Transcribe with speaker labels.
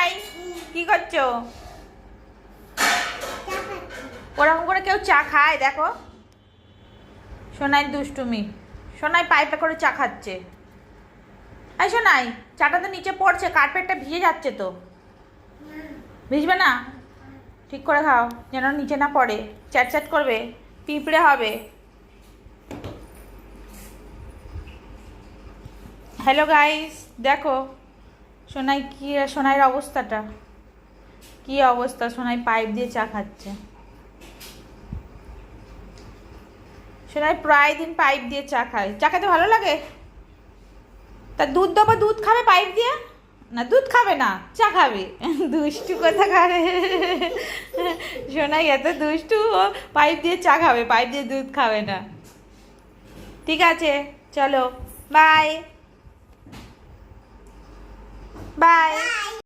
Speaker 1: সোনাই কি করছো? ওরকম করে কেউ চা খায়? দেখো সোনাই দুষ্টুমি। সোনাই পাইপে করে চা খাচ্ছে। এই সোনাই, চাটা তো নিচে পড়ছে, কার্পেটটা ভিজে যাচ্ছে তো। ভিজবে না? ঠিক করে খাও যেন নিচে না পড়ে, চ্যাট চ্যাট করবে, পিঁপড়ে হবে। হ্যালো গাইস, দেখো সোনাই কি, সোনাইয়ের অবস্থাটা কি অবস্থা। সোনাই পাইপ দিয়ে চা খাচ্ছে। সোনাই প্রায় দিন পাইপ দিয়ে চা খায়। চা খেতে ভালো লাগে? তা দুধ দেবো, দুধ খাবে পাইপ দিয়ে? না দুধ খাবে না, চা খাবে। দুষ্টু কথা খাবে। সোনাই এত দুষ্টু, ও পাইপ দিয়ে চা খাবে, পাইপ দিয়ে দুধ খাবে না। ঠিক আছে, চলো বাই বাই।